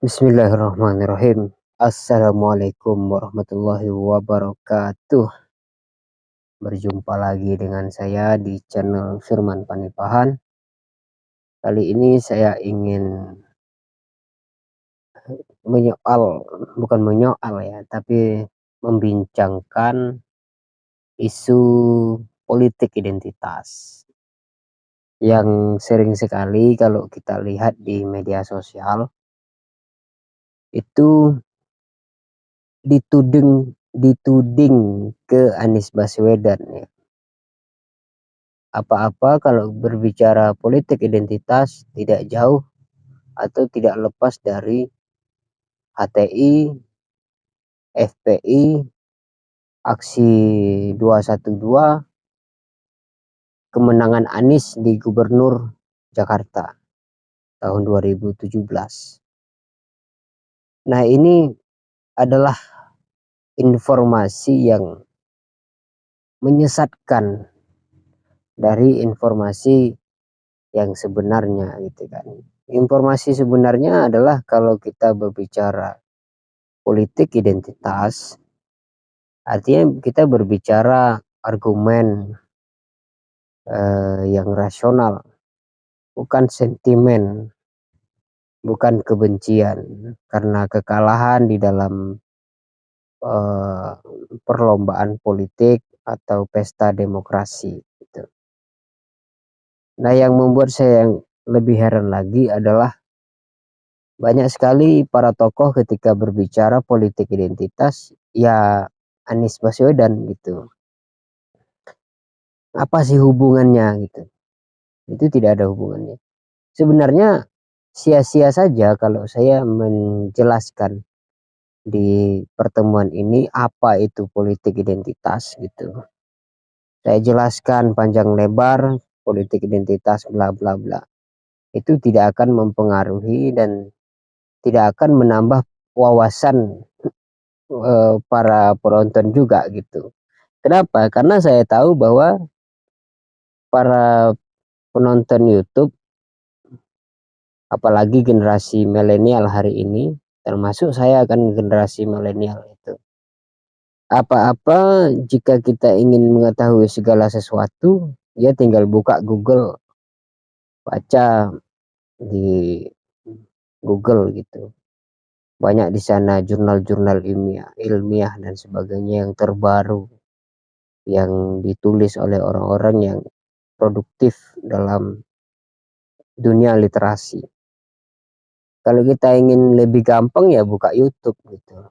Bismillahirrahmanirrahim. Assalamualaikum warahmatullahi wabarakatuh. Berjumpa lagi dengan saya di channel Firman Panipahan. Kali ini saya ingin bukan menyoal ya, tapi membincangkan isu politik identitas yang sering sekali kalau kita lihat di media sosial itu dituding ke Anies Baswedan ya. Apa-apa kalau berbicara politik identitas tidak jauh atau tidak lepas dari HTI, FPI, aksi 212, kemenangan Anies di Gubernur Jakarta tahun 2017. Nah, ini adalah informasi yang menyesatkan dari informasi yang sebenarnya gitu kan. Informasi sebenarnya adalah kalau kita berbicara politik identitas, artinya kita berbicara argumen yang rasional, bukan sentimen, bukan kebencian karena kekalahan di dalam perlombaan politik atau pesta demokrasi gitu. Nah, yang membuat saya yang lebih heran lagi adalah banyak sekali para tokoh ketika berbicara politik identitas ya Anies Baswedan gitu. Apa sih hubungannya gitu? Itu tidak ada hubungannya. Sebenarnya sia-sia saja kalau saya menjelaskan di pertemuan ini apa itu politik identitas gitu. Saya jelaskan panjang lebar politik identitas bla bla bla. Itu tidak akan mempengaruhi dan tidak akan menambah wawasan para penonton juga gitu. Kenapa? Karena saya tahu bahwa para penonton YouTube, apalagi generasi milenial hari ini, termasuk saya kan generasi milenial itu. Apa-apa jika kita ingin mengetahui segala sesuatu, ya tinggal buka Google, baca di Google gitu. Banyak di sana jurnal-jurnal ilmiah dan sebagainya yang terbaru yang ditulis oleh orang-orang yang produktif dalam dunia literasi. Kalau kita ingin lebih gampang ya buka YouTube gitu.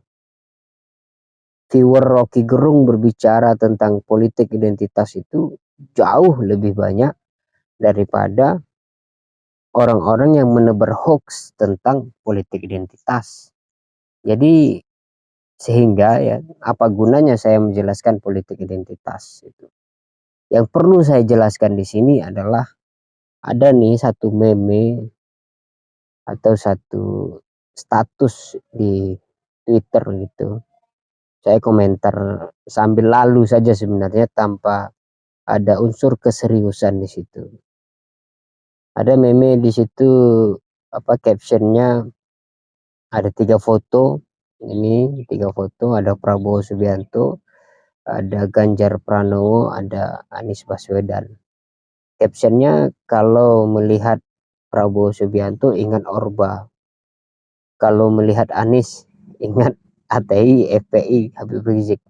Viewer Rocky Gerung berbicara tentang politik identitas itu jauh lebih banyak daripada orang-orang yang menebar hoax tentang politik identitas. Jadi sehingga ya apa gunanya saya menjelaskan politik identitas itu. Yang perlu saya jelaskan di sini adalah ada nih satu meme atau satu status di Twitter gitu. Saya komentar sambil lalu saja sebenarnya tanpa ada unsur keseriusan di situ. Ada meme di situ apa captionnya ada 3 foto. Ini 3 foto, ada Prabowo Subianto, ada Ganjar Pranowo, ada Anies Baswedan. Captionnya kalau melihat Prabowo Subianto ingat Orba. Kalau melihat Anies ingat HTI, FPI, Habib Rizik.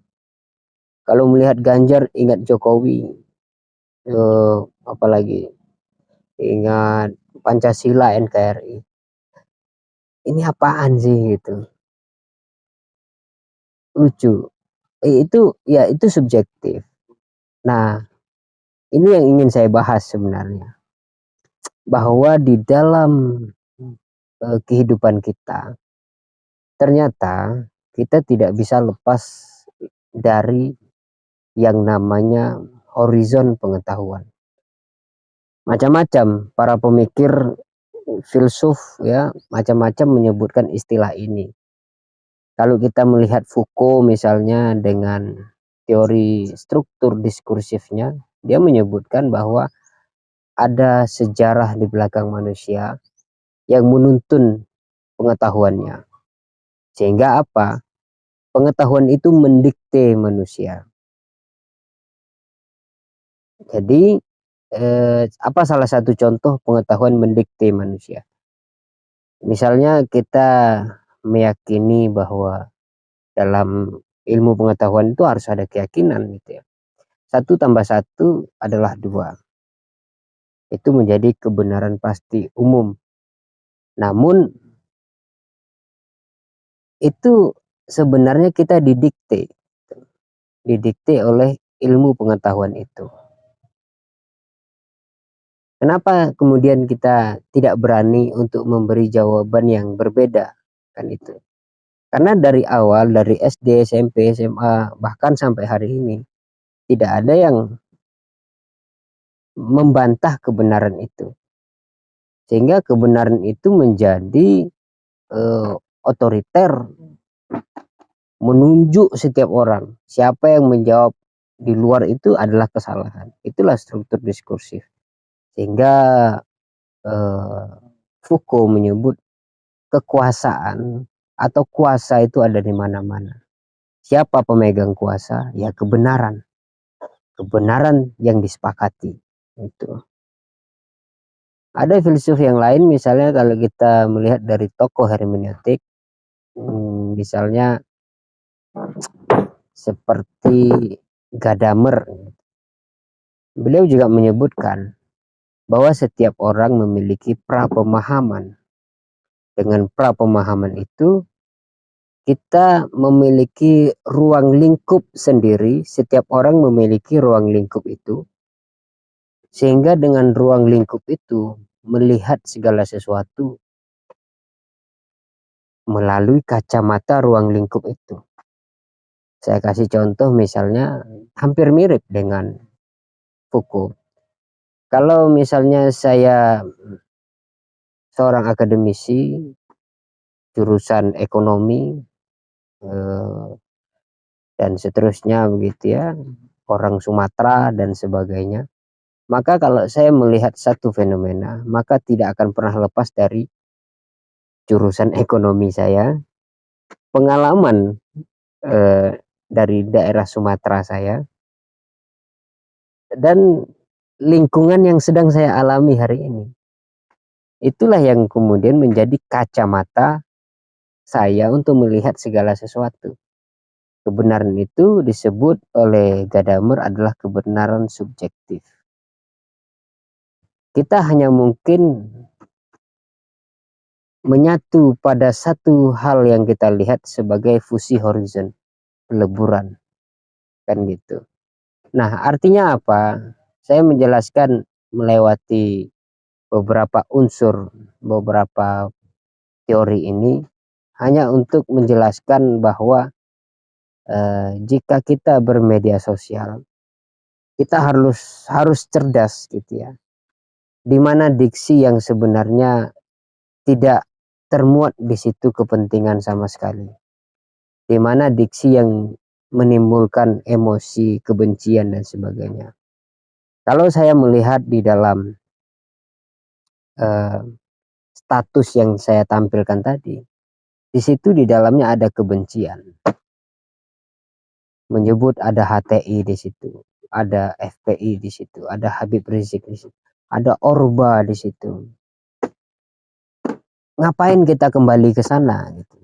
Kalau melihat Ganjar ingat Jokowi. Apalagi ingat Pancasila, NKRI. Ini apaan sih gitu? Lucu. Itu subjektif. Nah, ini yang ingin saya bahas sebenarnya. Bahwa di dalam kehidupan kita ternyata kita tidak bisa lepas dari yang namanya horizon pengetahuan. Macam-macam para pemikir filsuf ya macam-macam menyebutkan istilah ini. Kalau kita melihat Foucault misalnya dengan teori struktur diskursifnya, dia menyebutkan bahwa ada sejarah di belakang manusia yang menuntun pengetahuannya. Sehingga apa? Pengetahuan itu mendikte manusia. Jadi apa salah satu contoh pengetahuan mendikte manusia? Misalnya kita meyakini bahwa dalam ilmu pengetahuan itu harus ada keyakinan gitu ya. 1+1 adalah 2. Itu menjadi kebenaran pasti umum. Namun itu sebenarnya kita didikte oleh ilmu pengetahuan itu. Kenapa kemudian kita tidak berani untuk memberi jawaban yang berbeda? Kan itu. Karena dari awal, dari SD, SMP, SMA, bahkan sampai hari ini, tidak ada yang membantah kebenaran itu. Sehingga kebenaran itu menjadi otoriter, menunjuk setiap orang. Siapa yang menjawab di luar itu adalah kesalahan. Itulah struktur diskursif. Sehingga eh, Foucault menyebut kekuasaan atau kuasa itu ada di mana-mana. Siapa pemegang kuasa? Ya kebenaran. Kebenaran yang disepakati. Itu. Ada filsuf yang lain, misalnya kalau kita melihat dari tokoh hermeneutik, misalnya seperti Gadamer. Beliau juga menyebutkan bahwa setiap orang memiliki prapemahaman. Dengan prapemahaman itu kita memiliki ruang lingkup sendiri, setiap orang memiliki ruang lingkup itu, sehingga dengan ruang lingkup itu melihat segala sesuatu melalui kacamata ruang lingkup itu. Saya kasih contoh misalnya hampir mirip dengan Foucault. Kalau misalnya saya seorang akademisi jurusan ekonomi dan seterusnya begitu ya, orang Sumatera dan sebagainya, maka kalau saya melihat satu fenomena, maka tidak akan pernah lepas dari jurusan ekonomi saya, pengalaman dari daerah Sumatera saya, dan lingkungan yang sedang saya alami hari ini. Itulah yang kemudian menjadi kacamata saya untuk melihat segala sesuatu. Kebenaran itu disebut oleh Gadamer adalah kebenaran subjektif. Kita hanya mungkin menyatu pada satu hal yang kita lihat sebagai fusi horizon, peleburan, kan gitu. Nah, artinya apa? Saya menjelaskan melewati beberapa unsur, beberapa teori ini hanya untuk menjelaskan bahwa jika kita bermedia sosial, kita harus cerdas gitu ya. Di mana diksi yang sebenarnya tidak termuat di situ kepentingan sama sekali. Di mana diksi yang menimbulkan emosi, kebencian dan sebagainya. Kalau saya melihat di dalam status yang saya tampilkan tadi, di situ di dalamnya ada kebencian. Menyebut ada HTI di situ, ada FPI di situ, ada Habib Rizik di situ, ada Orba di situ. Ngapain kita kembali ke sana gitu.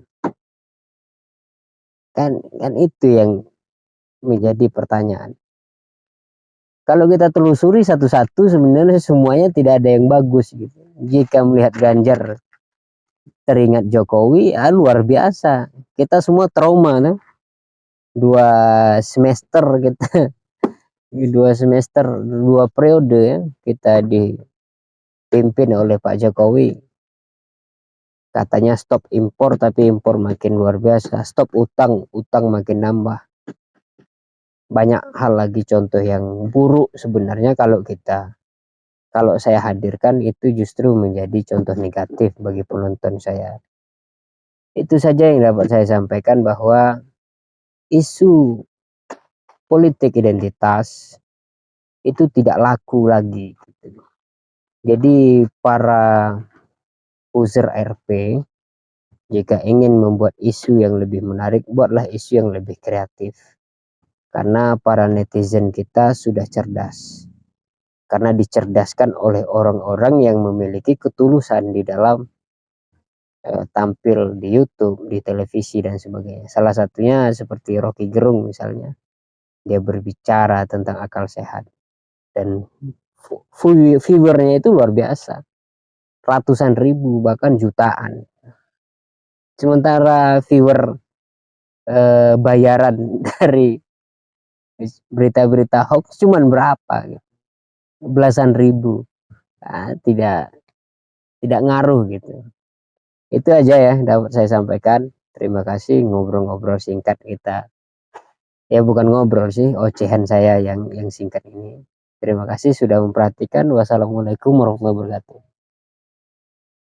Kan itu yang menjadi pertanyaan. Kalau kita telusuri satu-satu sebenarnya semuanya tidak ada yang bagus gitu. Jika melihat Ganjar teringat Jokowi, luar biasa. Kita semua trauma, nah. 2 semester kita, 2 semester, 2 periode ya, kita dipimpin oleh Pak Jokowi. Katanya stop impor, tapi impor makin luar biasa. Stop utang, utang makin nambah. Banyak hal lagi contoh yang buruk sebenarnya kalau saya hadirkan itu justru menjadi contoh negatif bagi penonton saya. Itu saja yang dapat saya sampaikan, bahwa isu politik identitas itu tidak laku lagi. Jadi para user RP Jika ingin membuat isu yang lebih menarik, buatlah isu yang lebih kreatif. Karena para netizen kita sudah cerdas. Karena dicerdaskan oleh orang-orang yang memiliki ketulusan di dalam tampil di YouTube, di televisi dan sebagainya. Salah satunya seperti Rocky Gerung misalnya. Dia berbicara tentang akal sehat dan viewernya itu luar biasa. Ratusan ribu bahkan jutaan. Sementara viewer bayaran dari berita-berita hoax cuman berapa gitu. Belasan ribu. Nah, tidak ngaruh gitu. Itu aja ya dapat saya sampaikan. Terima kasih ngobrol-ngobrol singkat kita. Ya bukan ngobrol sih, ocehan saya yang singkat ini. Terima kasih sudah memperhatikan. Wassalamualaikum warahmatullahi wabarakatuh.